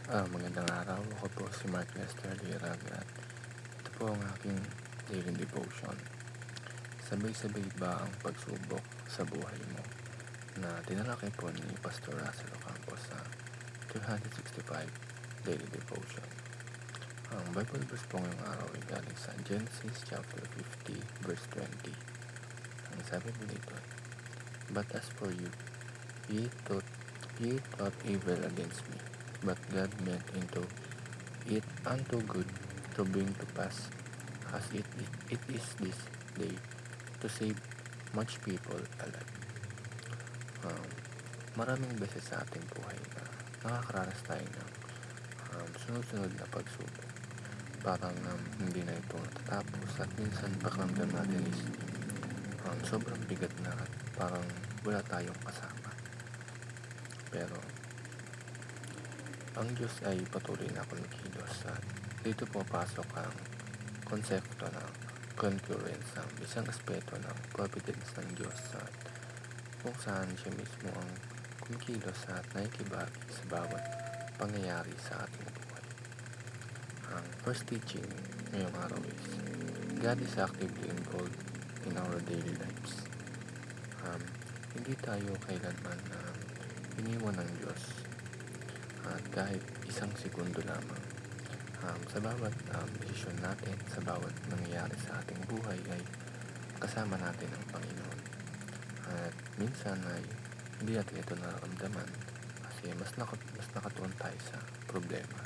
Magandang araw. Ako po si Mark Lester Lirag at ito po ang aking daily devotion. Sabay-sabay ba ang pagsubok sa buhay mo? Na tinalakay po ni Pastor Russell Ocampo sa 365 Daily Devotion. Ang Bible verse po ngayong araw ay galing sa Genesis chapter 50 verse 20. Ang sabi po dito, "But as for you, ye thought evil against me, but God meant it unto good to bring to pass as it is this day to save much people alive." Um, Maraming beses sa ating buhay na nakakaranas tayo ng sunod-sunod na pagsubok. Parang hindi na ito natatapos at minsan pakiramdam natin is sobrang bigat na at parang wala tayong kasama. Pero ang Diyos ay patuloy na kumikilos at dito pumapasok ang konsepto ng concurrence, ang isang aspeto ng providence ng Diyos at kung saan siya mismo ang kumikilos at nakikibahagi sa bawat pangyayari sa ating buhay. Ang first teaching ngayong araw is God is actively involved in our daily lives. Hindi tayo kailanman iniwan ng Diyos at kahit isang segundo lamang. Sa bawat desisyon natin, sa bawat nangyayari sa ating buhay ay kasama natin ang Panginoon. At minsan ay hindi natin ito nararamdaman kasi mas nakatuon tayo sa problema.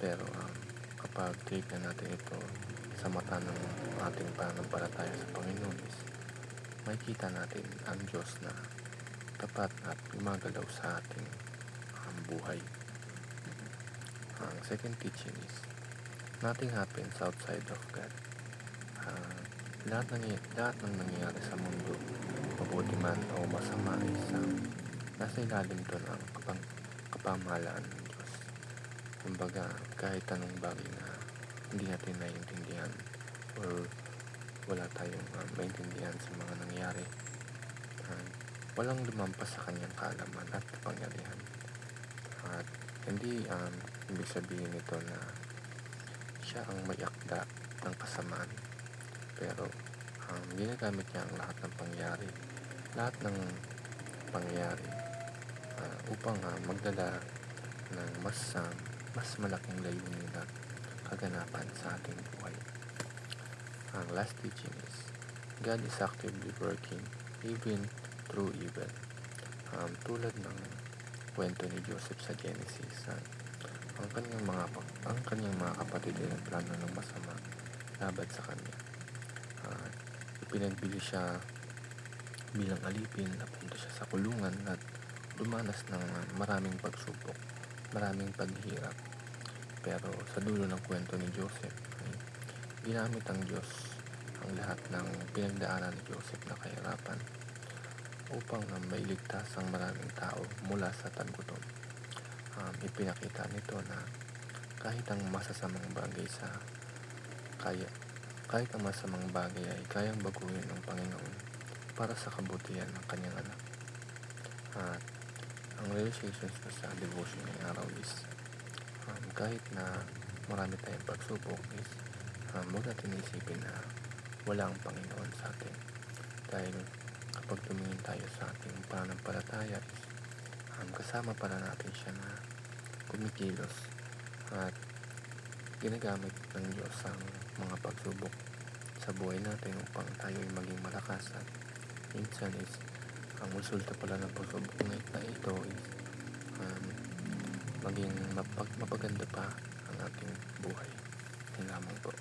Pero kapag tignan natin ito sa mata ng ating pananampalataya sa Panginoon is makikita natin ang Diyos na tapat at gumagalaw sa ating buhay. Ang second teaching is nothing happens outside of God. Lahat ng nangyayari sa mundo, mabuti man o masama, is nasa ilalim ito ng kapamahalaan ng Diyos. Kumbaga, kahit anong bagay na hindi natin naiintindihan or wala tayong maintindihan sa mga nangyayari, walang lumampas sa kanyang kaalaman at kapangyarihan. At hindi ibig sabihin nito na siya ang may akda ng kasamaan, pero ginagamit niya ang lahat ng pangyayari upang magdala ng mas malaking layunin at kaganapan sa ating buhay. Ang last teaching is God is actively working even through evil. Tulad ng kwento ni Joseph sa Genesis, ang kanyang mga kapatid ay nagplano ng masama laban sa kanya. Ipinagbili siya bilang alipin, napunta siya sa kulungan at dumanas ng maraming pagsubok, maraming paghihirap. Pero sa dulo ng kwento ni Joseph ay ginamit ang Diyos ang lahat ng pinagdaanan ni Joseph na kahirapan upang mailigtas ang maraming tao mula sa taggutom. Ipinakita nito na kahit ang masasamang bagay ay kayang baguhin ng Panginoon para sa kabutihan ng kanyang anak. At ang realizations ko sa devotion ng araw is kahit na marami tayong pagsubok is huwag natin isipin na wala ang Panginoon sa atin. Dahil kapag tumingin tayo sa ating pananampalataya is kasama pala natin siya na kumikilos at ginagamit ng Diyos ang mga pagsubok sa buhay natin upang tayo ay maging malakas. At minsan is ang resulta pala ng pagsubok na ito is maging mapaganda pa ang ating buhay. Yun lamang po.